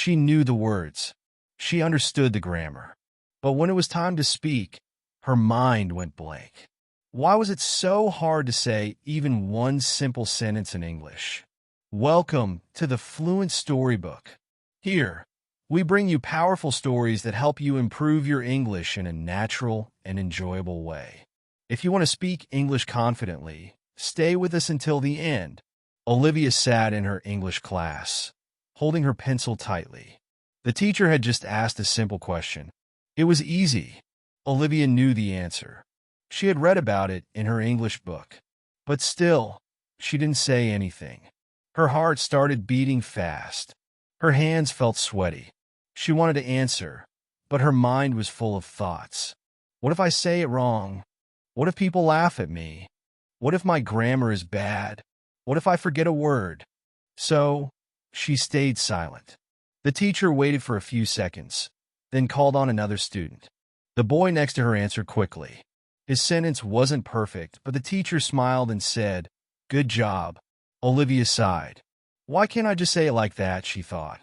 She knew the words. She understood the grammar. But when it was time to speak, her mind went blank. Why was it so hard to say even one simple sentence in English? Welcome to the Fluent Storybook. Here, we bring you powerful stories that help you improve your English in a natural and enjoyable way. If you want to speak English confidently, stay with us until the end. Olivia sat in her English class, holding her pencil tightly. The teacher had just asked a simple question. It was easy. Olivia knew the answer. She had read about it in her English book. But still, she didn't say anything. Her heart started beating fast. Her hands felt sweaty. She wanted to answer, but her mind was full of thoughts. What if I say it wrong? What if people laugh at me? What if my grammar is bad? What if I forget a word? So, she stayed silent. The teacher waited for a few seconds, then called on another student. The boy next to her answered quickly. His sentence wasn't perfect, but the teacher smiled and said, "Good job." Olivia sighed. Why can't I just say it like that, she thought.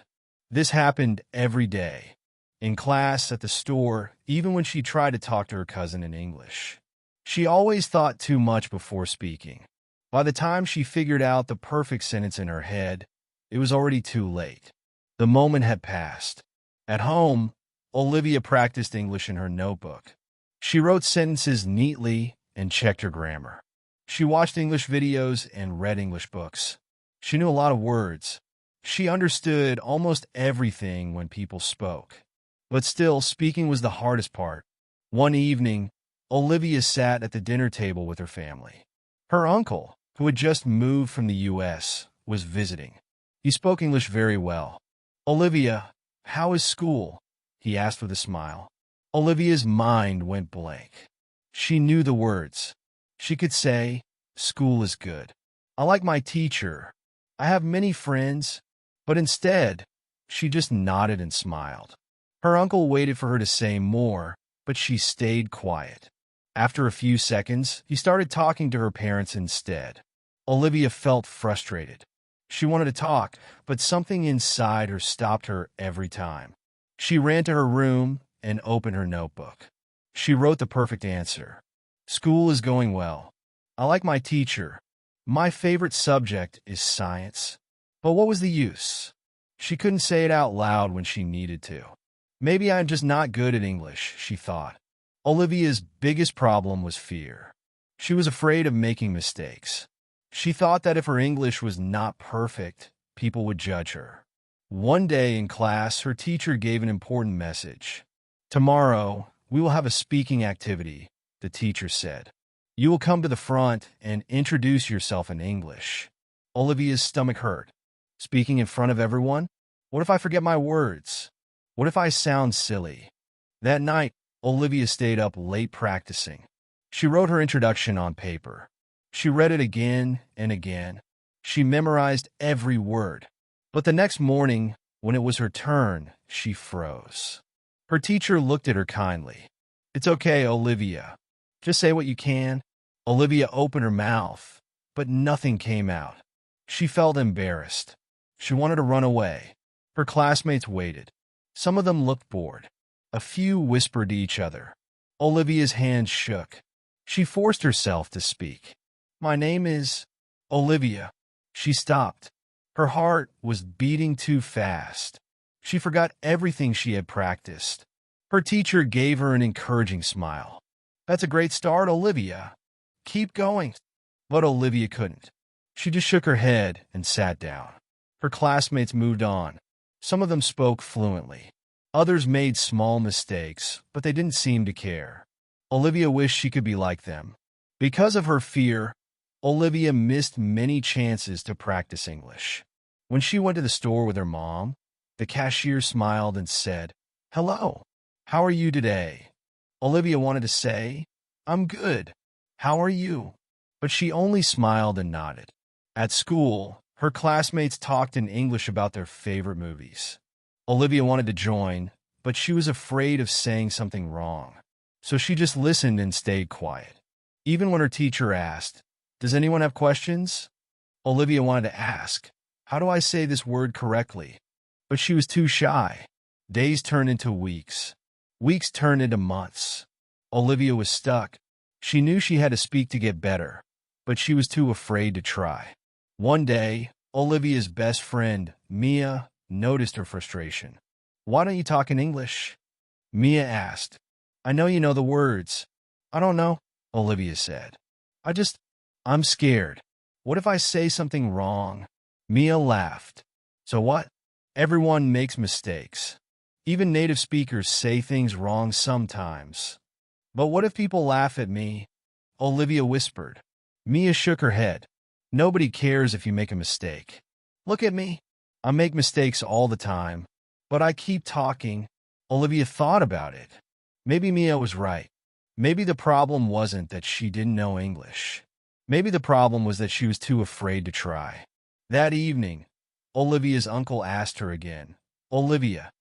This happened every day. In class, at the store, even when she tried to talk to her cousin in English. She always thought too much before speaking. By the time she figured out the perfect sentence in her head, it was already too late. The moment had passed. At home, Olivia practiced English in her notebook. She wrote sentences neatly and checked her grammar. She watched English videos and read English books. She knew a lot of words. She understood almost everything when people spoke. But still, speaking was the hardest part. One evening, Olivia sat at the dinner table with her family. Her uncle, who had just moved from the U.S., was visiting. He spoke English very well. "Olivia, how is school?" he asked with a smile. Olivia's mind went blank. She knew the words. She could say, "School is good. I like my teacher. I have many friends." But instead, she just nodded and smiled. Her uncle waited for her to say more, but she stayed quiet. After a few seconds, he started talking to her parents instead. Olivia felt frustrated. She wanted to talk, but something inside her stopped her every time. She ran to her room and opened her notebook. She wrote the perfect answer. "School is going well. I like my teacher. My favorite subject is science." But what was the use? She couldn't say it out loud when she needed to. Maybe I'm just not good at English, she thought. Olivia's biggest problem was fear. She was afraid of making mistakes. She thought that if her English was not perfect, people would judge her. One day in class, her teacher gave an important message. "Tomorrow, we will have a speaking activity," the teacher said. "You will come to the front and introduce yourself in English." Olivia's stomach hurt. Speaking in front of everyone? What if I forget my words? What if I sound silly? That night, Olivia stayed up late practicing. She wrote her introduction on paper. She read it again and again. She memorized every word. But the next morning, when it was her turn, she froze. Her teacher looked at her kindly. "It's okay, Olivia. Just say what you can." Olivia opened her mouth, but nothing came out. She felt embarrassed. She wanted to run away. Her classmates waited. Some of them looked bored. A few whispered to each other. Olivia's hands shook. She forced herself to speak. "My name is Olivia." She stopped. Her heart was beating too fast. She forgot everything she had practiced. Her teacher gave her an encouraging smile. "That's a great start, Olivia. Keep going." But Olivia couldn't. She just shook her head and sat down. Her classmates moved on. Some of them spoke fluently. Others made small mistakes, but they didn't seem to care. Olivia wished she could be like them. Because of her fear, Olivia missed many chances to practice English. When she went to the store with her mom, the cashier smiled and said, "Hello, how are you today?" Olivia wanted to say, "I'm good. How are you?" But she only smiled and nodded. At school, her classmates talked in English about their favorite movies. Olivia wanted to join, but she was afraid of saying something wrong. So she just listened and stayed quiet. Even when her teacher asked, "Does anyone have questions?" Olivia wanted to ask, "How do I say this word correctly?" But she was too shy. Days turned into weeks. Weeks turned into months. Olivia was stuck. She knew she had to speak to get better, but she was too afraid to try. One day, Olivia's best friend, Mia, noticed her frustration. "Why don't you talk in English?" Mia asked. "I know you know the words." "I don't know," Olivia said. I'm scared. What if I say something wrong?" Mia laughed. "So what? Everyone makes mistakes. Even native speakers say things wrong sometimes." "But what if people laugh at me?" Olivia whispered. Mia shook her head. "Nobody cares if you make a mistake. Look at me. I make mistakes all the time, but I keep talking." Olivia thought about it. Maybe Mia was right. Maybe the problem wasn't that she didn't know English. Maybe the problem was that she was too afraid to try. That evening, Olivia's uncle asked her again, "Olivia,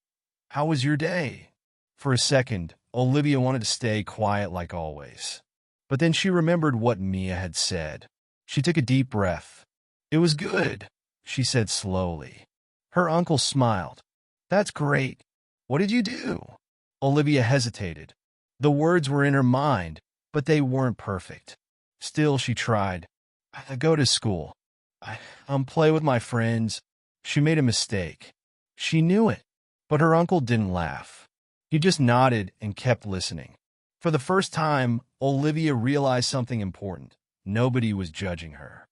how was your day?" For a second, Olivia wanted to stay quiet like always. But then she remembered what Mia had said. She took a deep breath. "It was good," she said slowly. Her uncle smiled. "That's great. What did you do?" Olivia hesitated. The words were in her mind, but they weren't perfect. Still, she tried. "I go to school. I play with my friends." She made a mistake. She knew it, but her uncle didn't laugh. He just nodded and kept listening. For the first time, Olivia realized something important. Nobody was judging her.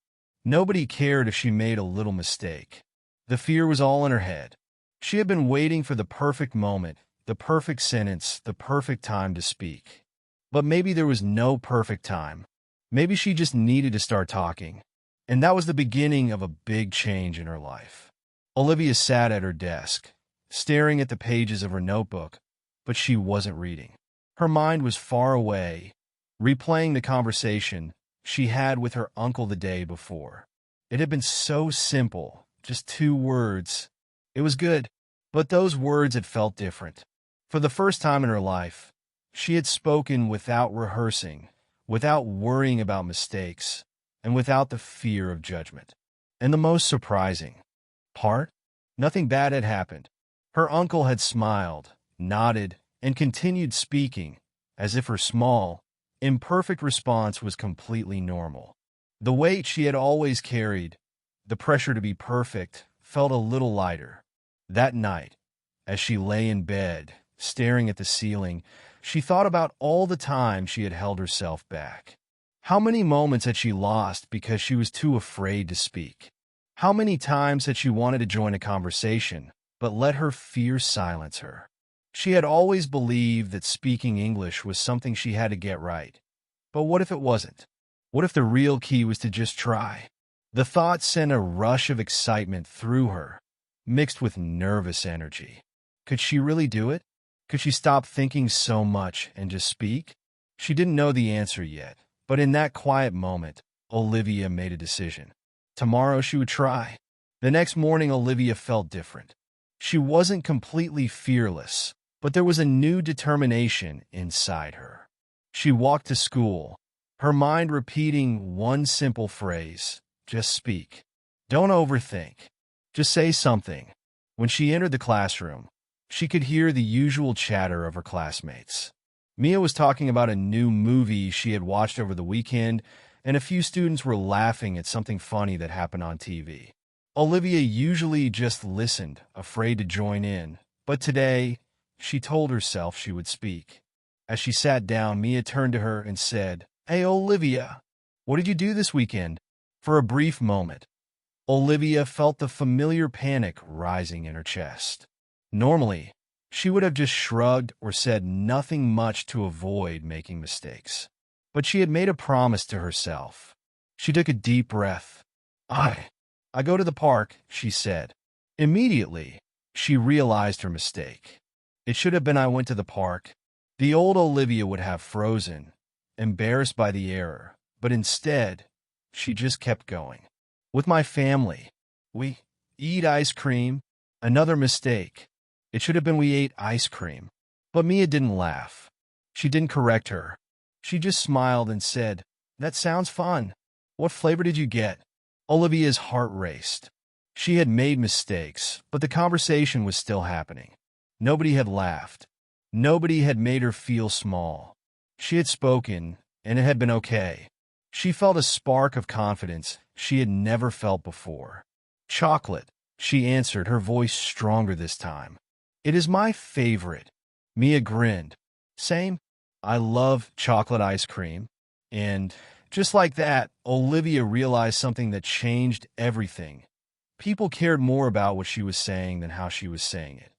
Nobody cared if she made a little mistake. The fear was all in her head. She had been waiting for the perfect moment, the perfect sentence, the perfect time to speak. But maybe there was no perfect time. Maybe she just needed to start talking. And that was the beginning of a big change in her life. Olivia sat at her desk, staring at the pages of her notebook, but she wasn't reading. Her mind was far away, replaying the conversation she had with her uncle the day before. It had been so simple, just 2 words. It was good, but those words had felt different. For the first time in her life, she had spoken without rehearsing, without worrying about mistakes, and without the fear of judgment. And the most surprising part? Nothing bad had happened. Her uncle had smiled, nodded, and continued speaking, as if her small, imperfect response was completely normal. The weight she had always carried, the pressure to be perfect, felt a little lighter. That night, as she lay in bed, staring at the ceiling, she thought about all the time she had held herself back. How many moments had she lost because she was too afraid to speak? How many times had she wanted to join a conversation, but let her fear silence her? She had always believed that speaking English was something she had to get right. But what if it wasn't? What if the real key was to just try? The thought sent a rush of excitement through her, mixed with nervous energy. Could she really do it? Could she stop thinking so much and just speak? She didn't know the answer yet, but in that quiet moment, Olivia made a decision. Tomorrow she would try. The next morning, Olivia felt different. She wasn't completely fearless, but there was a new determination inside her. She walked to school, her mind repeating one simple phrase, "Just speak. Don't overthink. Just say something." When she entered the classroom, she could hear the usual chatter of her classmates. Mia was talking about a new movie she had watched over the weekend, and a few students were laughing at something funny that happened on TV. Olivia usually just listened, afraid to join in, but today, she told herself she would speak. As she sat down, Mia turned to her and said, "Hey, Olivia, what did you do this weekend?" For a brief moment, Olivia felt the familiar panic rising in her chest. Normally, she would have just shrugged or said nothing much to avoid making mistakes. But she had made a promise to herself. She took a deep breath. I go to the park," she said. Immediately, she realized her mistake. It should have been "I went to the park." The old Olivia would have frozen, embarrassed by the error, but instead, she just kept going. "With my family. We eat ice cream." Another mistake. It should have been "We ate ice cream." But Mia didn't laugh. She didn't correct her. She just smiled and said, "That sounds fun. What flavor did you get?" Olivia's heart raced. She had made mistakes, but the conversation was still happening. Nobody had laughed. Nobody had made her feel small. She had spoken, and it had been okay. She felt a spark of confidence she had never felt before. Chocolate, she answered, her voice stronger this time. It is my favorite. Mia grinned. Same. I love chocolate ice cream. And just like that, Olivia realized something that changed everything. People cared more about what she was saying than how she was saying it.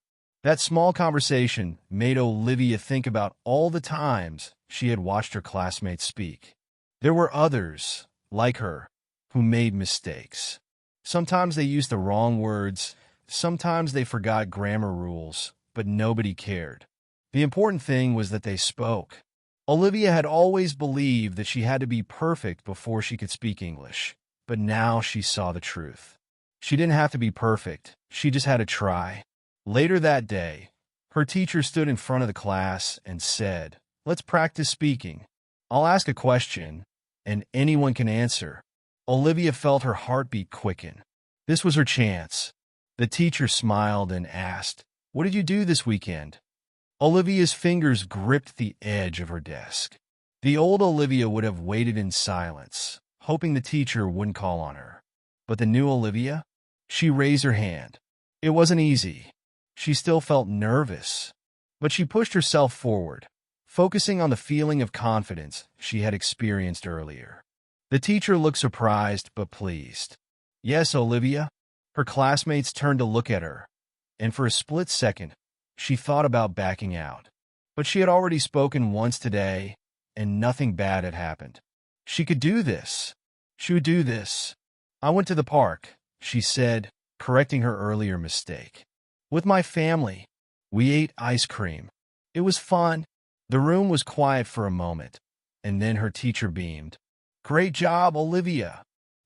That small conversation made Olivia think about all the times she had watched her classmates speak. There were others, like her, who made mistakes. Sometimes they used the wrong words, sometimes they forgot grammar rules, but nobody cared. The important thing was that they spoke. Olivia had always believed that she had to be perfect before she could speak English, but now she saw the truth. She didn't have to be perfect, she just had to try. Later that day, her teacher stood in front of the class and said, "Let's practice speaking. I'll ask a question, and anyone can answer." Olivia felt her heartbeat quicken. This was her chance. The teacher smiled and asked, "What did you do this weekend?" Olivia's fingers gripped the edge of her desk. The old Olivia would have waited in silence, hoping the teacher wouldn't call on her. But the new Olivia? She raised her hand. It wasn't easy. She still felt nervous. But she pushed herself forward, focusing on the feeling of confidence she had experienced earlier. The teacher looked surprised but pleased. "Yes, Olivia." Her classmates turned to look at her, and for a split second, she thought about backing out. But she had already spoken once today, and nothing bad had happened. She could do this. She would do this. "I went to the park," she said, correcting her earlier mistake. "With my family. We ate ice cream. It was fun." The room was quiet for a moment, and then her teacher beamed. "Great job, Olivia.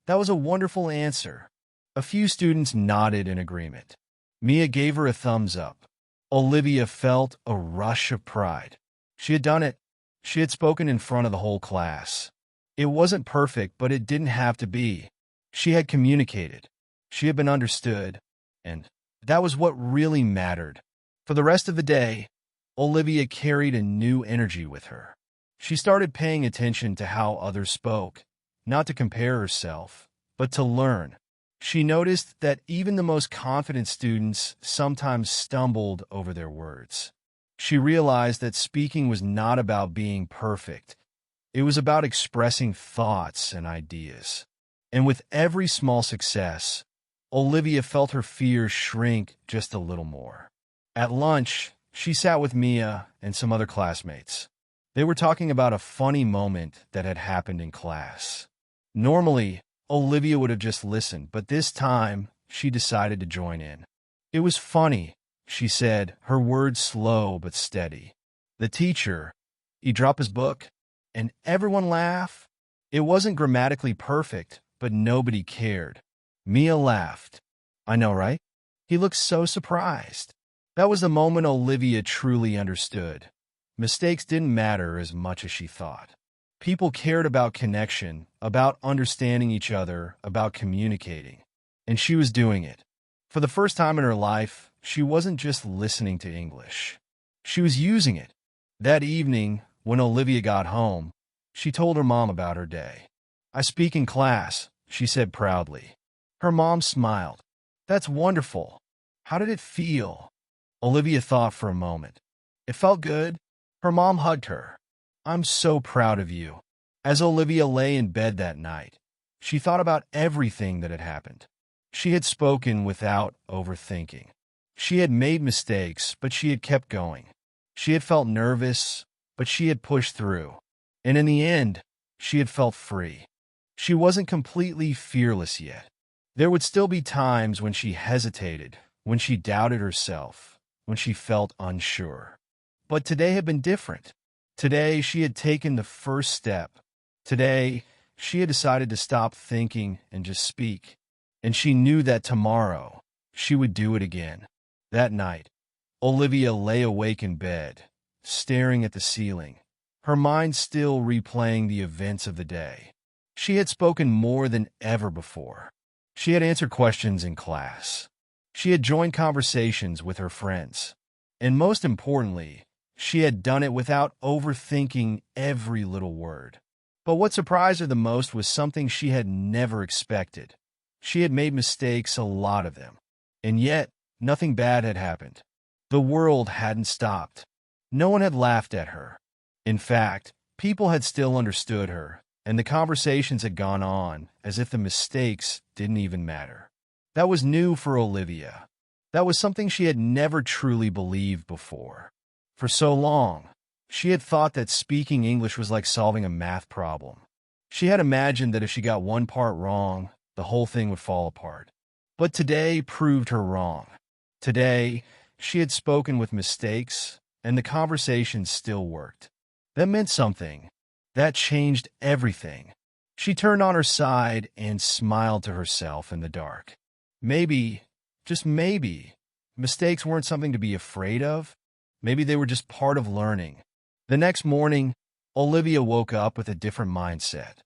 That was a wonderful answer." A few students nodded in agreement. Mia gave her a thumbs up. Olivia felt a rush of pride. She had done it. She had spoken in front of the whole class. It wasn't perfect, but it didn't have to be. She had communicated. She had been understood, and that was what really mattered. For the rest of the day, Olivia carried a new energy with her. She started paying attention to how others spoke, not to compare herself, but to learn. She noticed that even the most confident students sometimes stumbled over their words. She realized that speaking was not about being perfect. It was about expressing thoughts and ideas. And with every small success, Olivia felt her fears shrink just a little more. At lunch, she sat with Mia and some other classmates. They were talking about a funny moment that had happened in class. Normally, Olivia would have just listened, but this time, she decided to join in. "It was funny," she said, her words slow but steady. "The teacher, he dropped his book, and everyone laughed. It wasn't grammatically perfect, but nobody cared." Mia laughed. "I know, right?" He looked so surprised. That was the moment Olivia truly understood. Mistakes didn't matter as much as she thought. People cared about connection, about understanding each other, about communicating. And she was doing it. For the first time in her life, she wasn't just listening to English. She was using it. That evening, when Olivia got home, she told her mom about her day. "I speak in class," she said proudly. Her mom smiled. "That's wonderful. How did it feel?" Olivia thought for a moment. "It felt good." Her mom hugged her. "I'm so proud of you." As Olivia lay in bed that night, she thought about everything that had happened. She had spoken without overthinking. She had made mistakes, but she had kept going. She had felt nervous, but she had pushed through. And in the end, she had felt free. She wasn't completely fearless yet. There would still be times when she hesitated, when she doubted herself, when she felt unsure. But today had been different. Today, she had taken the first step. Today, she had decided to stop thinking and just speak. And she knew that tomorrow, she would do it again. That night, Olivia lay awake in bed, staring at the ceiling, her mind still replaying the events of the day. She had spoken more than ever before. She had answered questions in class. She had joined conversations with her friends. And most importantly, she had done it without overthinking every little word. But what surprised her the most was something she had never expected. She had made mistakes, a lot of them. And yet, nothing bad had happened. The world hadn't stopped. No one had laughed at her. In fact, people had still understood her, and the conversations had gone on as if the mistakes didn't even matter. That was new for Olivia. That was something she had never truly believed before. For so long, she had thought that speaking English was like solving a math problem. She had imagined that if she got one part wrong, the whole thing would fall apart. But today proved her wrong. Today, she had spoken with mistakes, and the conversation still worked. That meant something. That changed everything. She turned on her side and smiled to herself in the dark. Maybe, just maybe, mistakes weren't something to be afraid of. Maybe they were just part of learning. The next morning, Olivia woke up with a different mindset.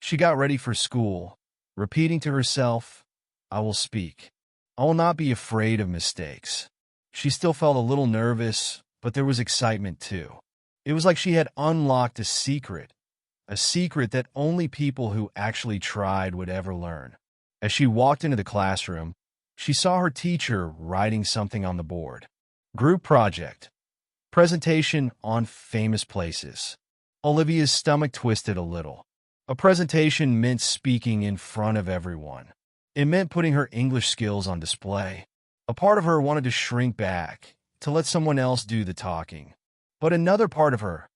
She got ready for school, repeating to herself, "I will speak. I will not be afraid of mistakes." She still felt a little nervous, but there was excitement too. It was like she had unlocked a secret that only people who actually tried would ever learn. As she walked into the classroom, she saw her teacher writing something on the board. Group project. Presentation on famous places. Olivia's stomach twisted a little. A presentation meant speaking in front of everyone. It meant putting her English skills on display. A part of her wanted to shrink back, to let someone else do the talking. But another part of her,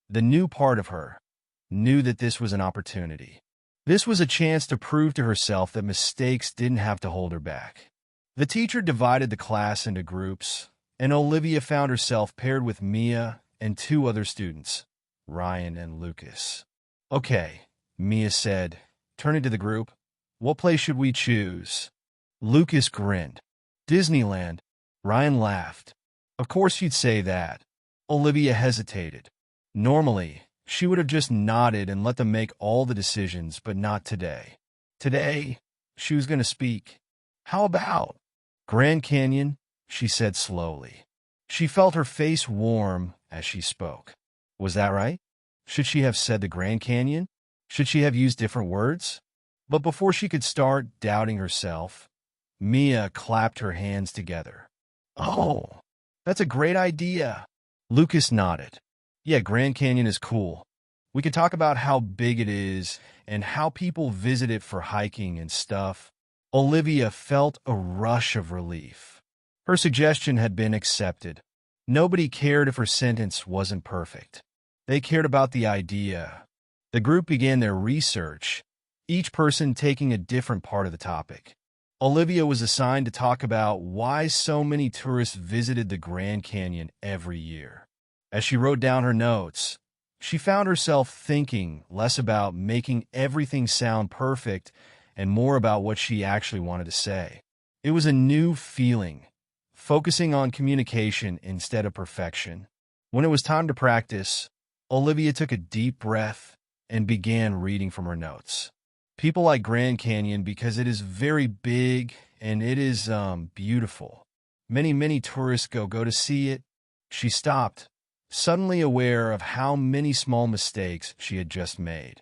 the new part of her, knew that this was an opportunity. This was a chance to prove to herself that mistakes didn't have to hold her back. The teacher divided the class into groups, and Olivia found herself paired with Mia and two other students, Ryan and Lucas. "Okay," Mia said, turning to the group. "What place should we choose?" Lucas grinned. "Disneyland." Ryan laughed. "Of course you'd say that." Olivia hesitated. Normally, she would have just nodded and let them make all the decisions, but not today. Today, she was going to speak. "How about Grand Canyon?" she said slowly. She felt her face warm as she spoke. Was that right? Should she have said the Grand Canyon? Should she have used different words? But before she could start doubting herself, Mia clapped her hands together. "Oh, that's a great idea." Lucas nodded. "Yeah, Grand Canyon is cool. We could talk about how big it is and how people visit it for hiking and stuff." Olivia felt a rush of relief. Her suggestion had been accepted. Nobody cared if her sentence wasn't perfect. They cared about the idea. The group began their research, each person taking a different part of the topic. Olivia was assigned to talk about why so many tourists visited the Grand Canyon every year. As she wrote down her notes, she found herself thinking less about making everything sound perfect and more about what she actually wanted to say. It was a new feeling, focusing on communication instead of perfection. When it was time to practice, Olivia took a deep breath and began reading from her notes. People like Grand Canyon because it is very big and it is beautiful. Many tourists go to see it. She stopped, suddenly aware of how many small mistakes she had just made.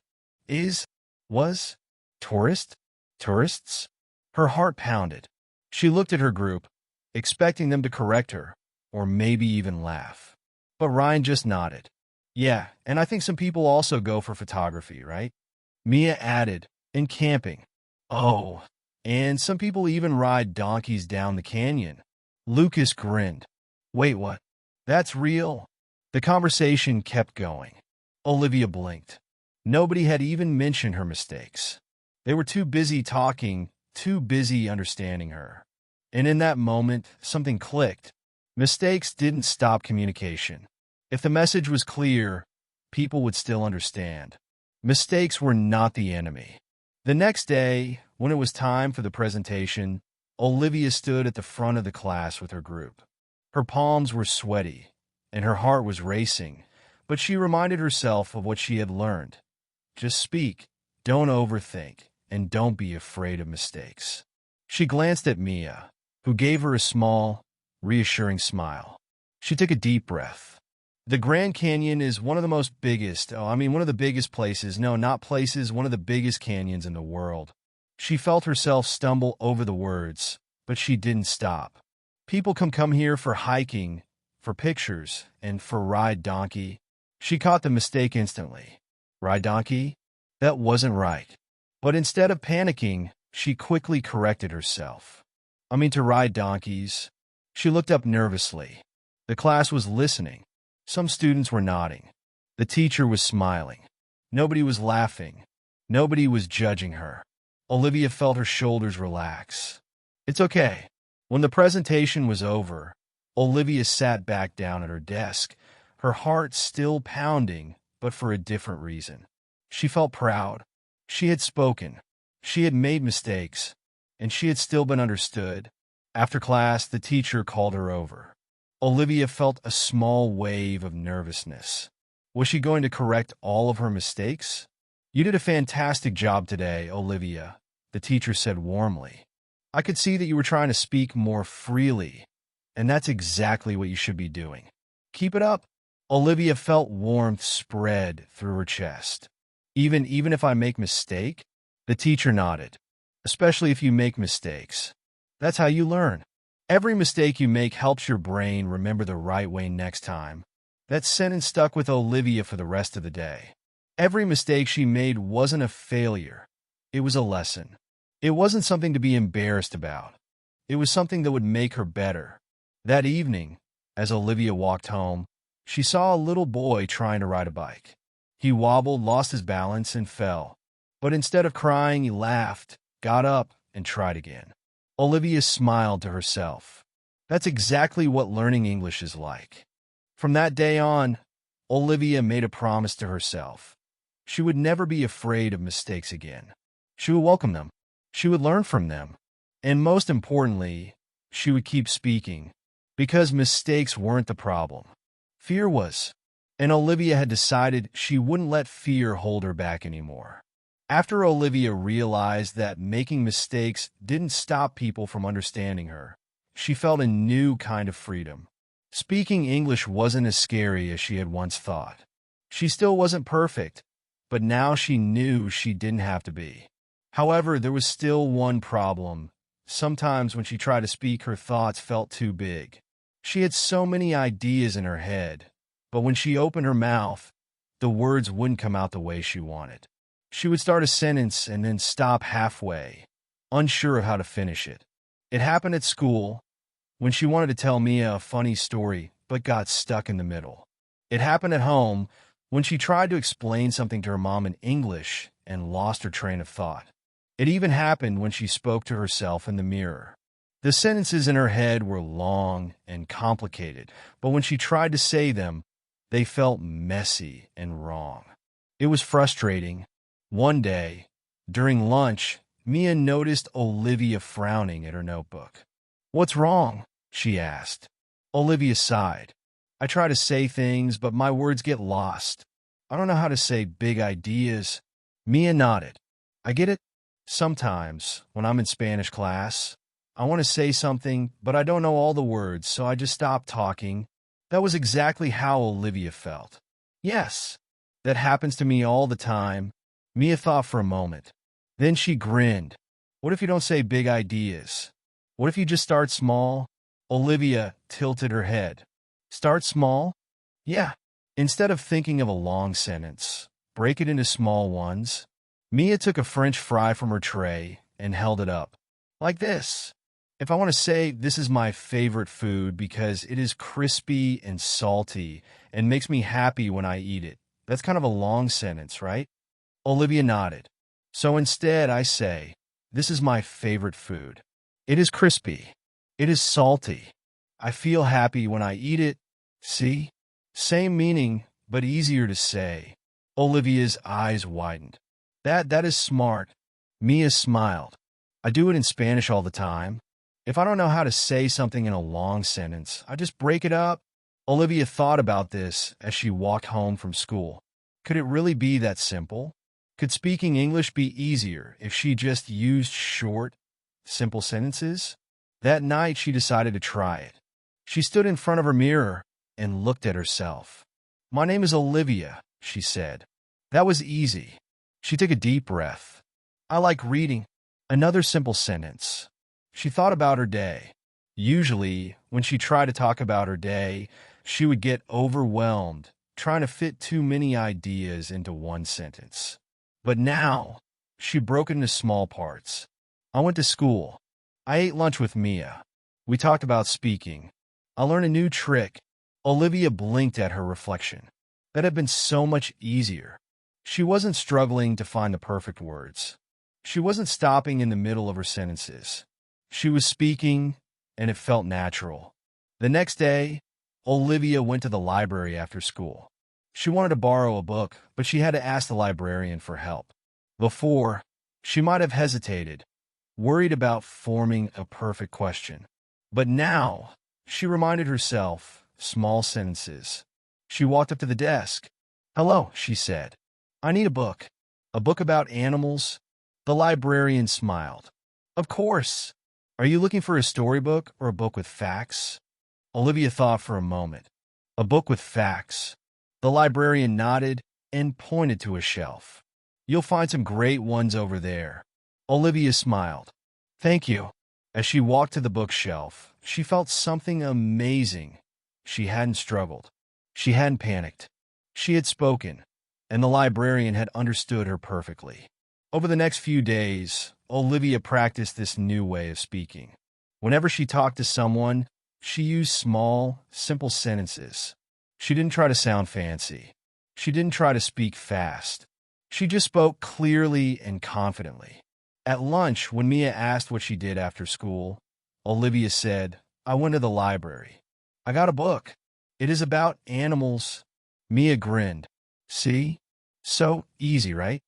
Was, tourists? Her heart pounded. She looked at her group, expecting them to correct her, or maybe even laugh. But Ryan just nodded. "Yeah, and I think some people also go for photography, right?" Mia added, "And camping." "Oh, and some people even ride donkeys down the canyon." Lucas grinned. "Wait, what? That's real?" The conversation kept going. Olivia blinked. Nobody had even mentioned her mistakes. They were too busy talking, too busy understanding her. And in that moment, something clicked. Mistakes didn't stop communication. If the message was clear, people would still understand. Mistakes were not the enemy. The next day, when it was time for the presentation, Olivia stood at the front of the class with her group. Her palms were sweaty, and her heart was racing, but she reminded herself of what she had learned. Just speak, don't overthink, and don't be afraid of mistakes. She glanced at Mia, who gave her a small, reassuring smile. She took a deep breath. The Grand Canyon is one of the one of the biggest places, no, not places, one of the biggest canyons in the world. She felt herself stumble over the words, but she didn't stop. People come here for hiking, for pictures, and for ride donkey. She caught the mistake instantly. Ride donkey? That wasn't right. But instead of panicking, she quickly corrected herself. To ride donkeys. She looked up nervously. The class was listening. Some students were nodding. The teacher was smiling. Nobody was laughing. Nobody was judging her. Olivia felt her shoulders relax. It's okay. When the presentation was over, Olivia sat back down at her desk, her heart still pounding, but for a different reason. She felt proud. She had spoken. She had made mistakes, and she had still been understood. After class, the teacher called her over. Olivia felt a small wave of nervousness. Was she going to correct all of her mistakes? You did a fantastic job today, Olivia, the teacher said warmly. I could see that you were trying to speak more freely, and that's exactly what you should be doing. Keep it up. Olivia felt warmth spread through her chest. Even if I make mistake? The teacher nodded. Especially if you make mistakes. That's how you learn. Every mistake you make helps your brain remember the right way next time. That sentence stuck with Olivia for the rest of the day. Every mistake she made wasn't a failure. It was a lesson. It wasn't something to be embarrassed about. It was something that would make her better. That evening, as Olivia walked home, she saw a little boy trying to ride a bike. He wobbled, lost his balance, and fell. But instead of crying, he laughed, got up, and tried again. Olivia smiled to herself. That's exactly what learning English is like. From that day on, Olivia made a promise to herself. She would never be afraid of mistakes again. She would welcome them. She would learn from them. And most importantly, she would keep speaking, because mistakes weren't the problem. Fear was. And Olivia had decided she wouldn't let fear hold her back anymore. After Olivia realized that making mistakes didn't stop people from understanding her, she felt a new kind of freedom. Speaking English wasn't as scary as she had once thought. She still wasn't perfect, but now she knew she didn't have to be. However, there was still one problem. Sometimes when she tried to speak, her thoughts felt too big. She had so many ideas in her head, but when she opened her mouth, the words wouldn't come out the way she wanted. She would start a sentence and then stop halfway, unsure of how to finish it. It happened at school, when she wanted to tell Mia a funny story, but got stuck in the middle. It happened at home, when she tried to explain something to her mom in English and lost her train of thought. It even happened when she spoke to herself in the mirror. The sentences in her head were long and complicated, but when she tried to say them, they felt messy and wrong. It was frustrating. One day, during lunch, Mia noticed Olivia frowning at her notebook. "What's wrong?" she asked. Olivia sighed. "I try to say things, but my words get lost. I don't know how to say big ideas." Mia nodded. "I get it. Sometimes, when I'm in Spanish class, I want to say something, but I don't know all the words, so I just stop talking." That was exactly how Olivia felt. "Yes, that happens to me all the time." Mia thought for a moment. Then she grinned. "What if you don't say big ideas? What if you just start small?" Olivia tilted her head. "Start small?" "Yeah. Instead of thinking of a long sentence, break it into small ones." Mia took a French fry from her tray and held it up. "Like this. If I want to say this is my favorite food because it is crispy and salty and makes me happy when I eat it, that's kind of a long sentence, right?" Olivia nodded. "So instead I say, this is my favorite food. It is crispy. It is salty. I feel happy when I eat it." See? Same meaning, but easier to say. Olivia's eyes widened. That is smart." Mia smiled. "I do it in Spanish all the time. If I don't know how to say something in a long sentence, I just break it up." Olivia thought about this as she walked home from school. Could it really be that simple? Could speaking English be easier if she just used short, simple sentences? That night, she decided to try it. She stood in front of her mirror and looked at herself. "My name is Olivia," she said. That was easy. She took a deep breath. "I like reading." Another simple sentence. She thought about her day. Usually, when she tried to talk about her day, she would get overwhelmed trying to fit too many ideas into one sentence. But now, she broke it into small parts. "I went to school. I ate lunch with Mia. We talked about speaking. I learned a new trick." Olivia blinked at her reflection. That had been so much easier. She wasn't struggling to find the perfect words. She wasn't stopping in the middle of her sentences. She was speaking, and it felt natural. The next day, Olivia went to the library after school. She wanted to borrow a book, but she had to ask the librarian for help. Before, she might have hesitated, worried about forming a perfect question. But now, she reminded herself, small sentences. She walked up to the desk. "Hello," she said. "I need a book. A book about animals?" The librarian smiled. "Of course. Are you looking for a storybook or a book with facts?" Olivia thought for a moment. "A book with facts." The librarian nodded and pointed to a shelf. "You'll find some great ones over there." Olivia smiled. "Thank you." As she walked to the bookshelf, she felt something amazing. She hadn't struggled. She hadn't panicked. She had spoken, and the librarian had understood her perfectly. Over the next few days, Olivia practiced this new way of speaking. Whenever she talked to someone, she used small, simple sentences. She didn't try to sound fancy. She didn't try to speak fast. She just spoke clearly and confidently. At lunch, when Mia asked what she did after school, Olivia said, "I went to the library. I got a book. It is about animals." Mia grinned. "See? So easy, right?"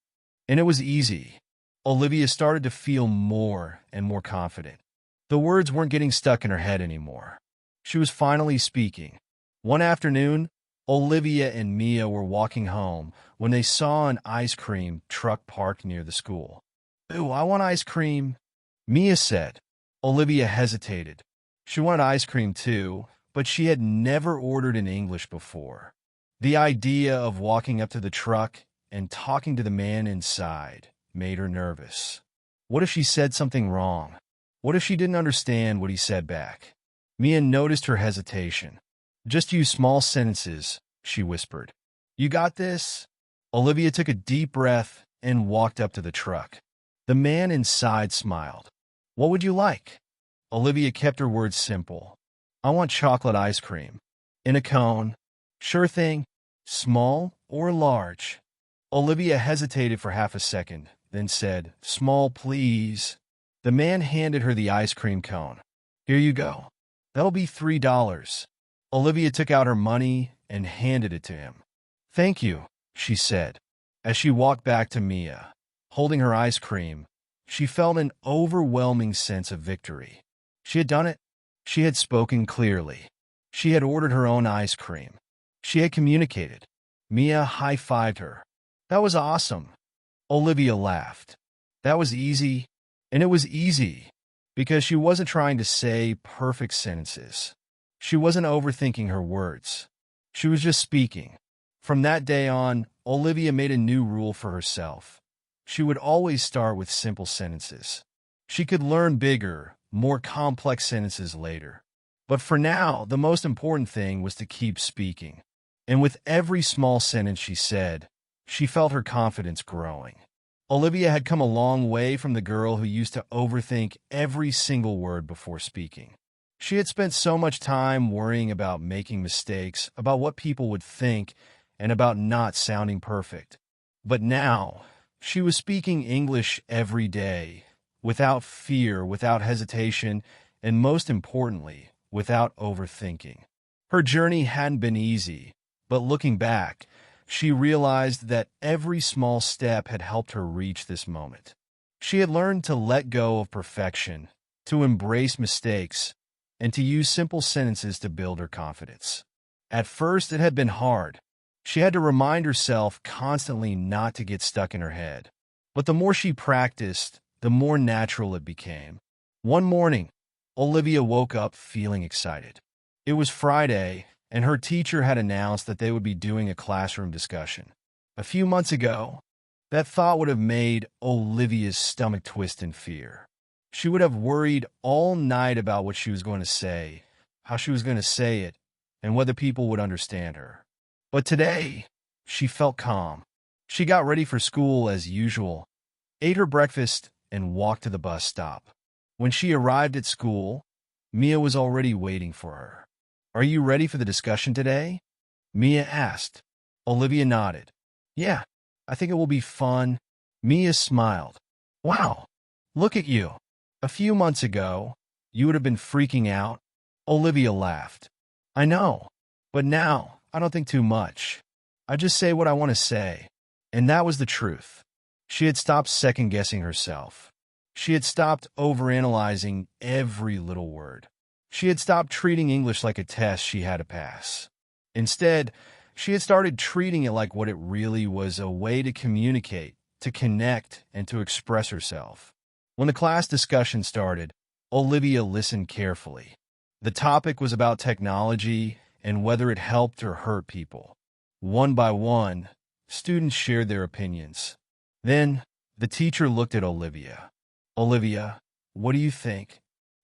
And it was easy. Olivia started to feel more and more confident. The words weren't getting stuck in her head anymore. She was finally speaking. One afternoon, Olivia and Mia were walking home when they saw an ice cream truck parked near the school. "Ooh, I want ice cream," Mia said. Olivia hesitated. She wanted ice cream too, but she had never ordered in English before. The idea of walking up to the truck and talking to the man inside made her nervous. What if she said something wrong? What if she didn't understand what he said back? Mia noticed her hesitation. "Just use small sentences," she whispered. "You got this?" Olivia took a deep breath and walked up to the truck. The man inside smiled. "What would you like?" Olivia kept her words simple. "I want chocolate ice cream. In a cone." "Sure thing. Small or large?" Olivia hesitated for half a second, then said, "Small, please." The man handed her the ice cream cone. "Here you go. That'll be $3. Olivia took out her money and handed it to him. "Thank you," she said. As she walked back to Mia, holding her ice cream, she felt an overwhelming sense of victory. She had done it. She had spoken clearly. She had ordered her own ice cream. She had communicated. Mia high-fived her. "That was awesome." Olivia laughed. That was easy, and it was easy because she wasn't trying to say perfect sentences. She wasn't overthinking her words. She was just speaking. From that day on, Olivia made a new rule for herself. She would always start with simple sentences. She could learn bigger, more complex sentences later. But for now, the most important thing was to keep speaking. And with every small sentence she said, she felt her confidence growing. Olivia had come a long way from the girl who used to overthink every single word before speaking. She had spent so much time worrying about making mistakes, about what people would think, and about not sounding perfect. But now, she was speaking English every day, without fear, without hesitation, and most importantly, without overthinking. Her journey hadn't been easy, but looking back, she realized that every small step had helped her reach this moment. She had learned to let go of perfection, to embrace mistakes, and to use simple sentences to build her confidence. At first, it had been hard. She had to remind herself constantly not to get stuck in her head. But the more she practiced, the more natural it became. One morning, Olivia woke up feeling excited. It was Friday, and her teacher had announced that they would be doing a classroom discussion. A few months ago, that thought would have made Olivia's stomach twist in fear. She would have worried all night about what she was going to say, how she was going to say it, and whether people would understand her. But today, she felt calm. She got ready for school as usual, ate her breakfast, and walked to the bus stop. When she arrived at school, Mia was already waiting for her. "Are you ready for the discussion today?" Mia asked. Olivia nodded. "Yeah, I think it will be fun." Mia smiled. "Wow, look at you. A few months ago, you would have been freaking out." Olivia laughed. "I know, but now I don't think too much. I just say what I want to say." And that was the truth. She had stopped second-guessing herself. She had stopped overanalyzing every little word. She had stopped treating English like a test she had to pass. Instead, she had started treating it like what it really was, a way to communicate, to connect, and to express herself. When the class discussion started, Olivia listened carefully. The topic was about technology and whether it helped or hurt people. One by one, students shared their opinions. Then, the teacher looked at Olivia. "Olivia, what do you think?"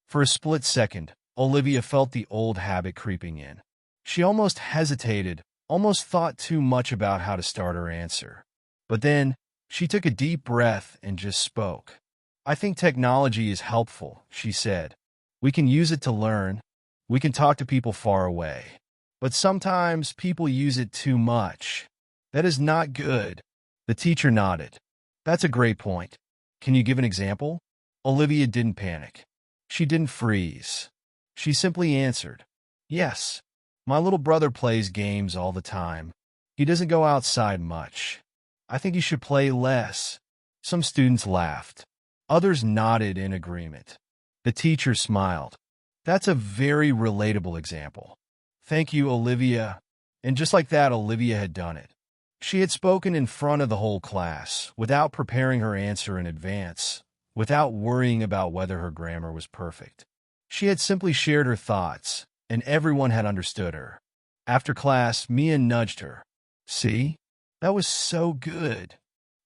For a split second, Olivia felt the old habit creeping in. She almost hesitated, almost thought too much about how to start her answer. But then, she took a deep breath and just spoke. "I think technology is helpful," she said. "We can use it to learn. We can talk to people far away. But sometimes people use it too much. That is not good." The teacher nodded. "That's a great point. Can you give an example?" Olivia didn't panic. She didn't freeze. She simply answered, "Yes, my little brother plays games all the time. He doesn't go outside much. I think he should play less." Some students laughed. Others nodded in agreement. The teacher smiled. "That's a very relatable example. Thank you, Olivia." And just like that, Olivia had done it. She had spoken in front of the whole class, without preparing her answer in advance, without worrying about whether her grammar was perfect. She had simply shared her thoughts, and everyone had understood her. After class, Mia nudged her. "See? That was so good."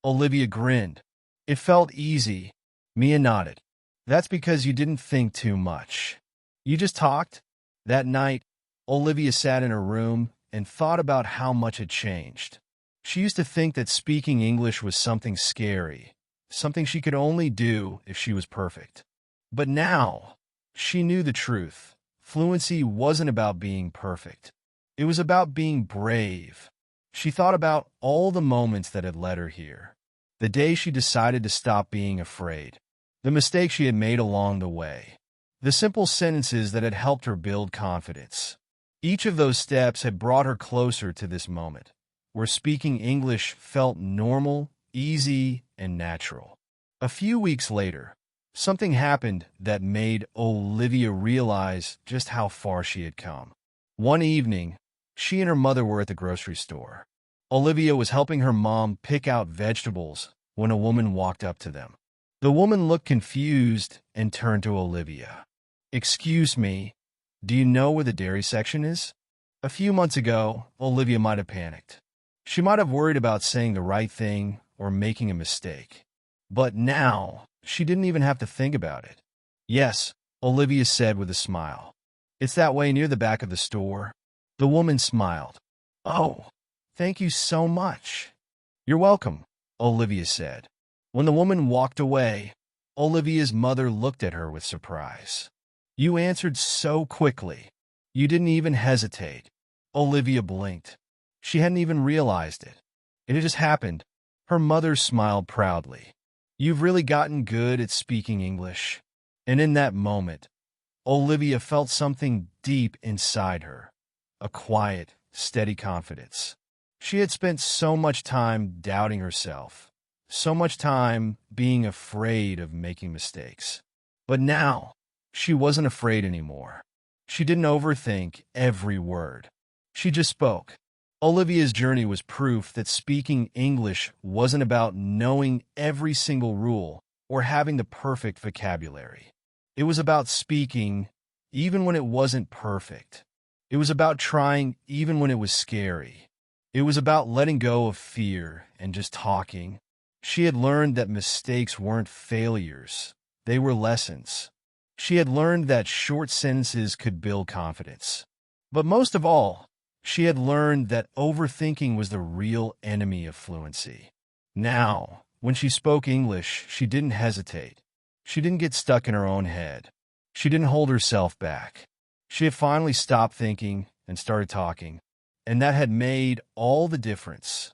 Olivia grinned. "It felt easy." Mia nodded. "That's because you didn't think too much. You just talked." That night, Olivia sat in her room and thought about how much had changed. She used to think that speaking English was something scary, something she could only do if she was perfect. But now, she knew the truth. Fluency wasn't about being perfect. It was about being brave. She thought about all the moments that had led her here. The day she decided to stop being afraid. The mistakes she had made along the way. The simple sentences that had helped her build confidence. Each of those steps had brought her closer to this moment, where speaking English felt normal, easy, and natural. A few weeks later, something happened that made Olivia realize just how far she had come. One evening, she and her mother were at the grocery store. Olivia was helping her mom pick out vegetables when a woman walked up to them. The woman looked confused and turned to Olivia. "Excuse me, do you know where the dairy section is?" A few months ago, Olivia might have panicked. She might have worried about saying the right thing or making a mistake. But now, she didn't even have to think about it. "Yes," Olivia said with a smile. "It's that way near the back of the store." The woman smiled. "Oh, thank you so much." "You're welcome," Olivia said. When the woman walked away, Olivia's mother looked at her with surprise. "You answered so quickly. You didn't even hesitate." Olivia blinked. She hadn't even realized it. It had just happened. Her mother smiled proudly. "You've really gotten good at speaking English." And in that moment, Olivia felt something deep inside her, a quiet, steady confidence. She had spent so much time doubting herself, so much time being afraid of making mistakes. But now, she wasn't afraid anymore. She didn't overthink every word. She just spoke. Olivia's journey was proof that speaking English wasn't about knowing every single rule or having the perfect vocabulary. It was about speaking even when it wasn't perfect. It was about trying even when it was scary. It was about letting go of fear and just talking. She had learned that mistakes weren't failures, they were lessons. She had learned that short sentences could build confidence. But most of all, she had learned that overthinking was the real enemy of fluency. Now, when she spoke English, she didn't hesitate. She didn't get stuck in her own head. She didn't hold herself back. She had finally stopped thinking and started talking, and that had made all the difference.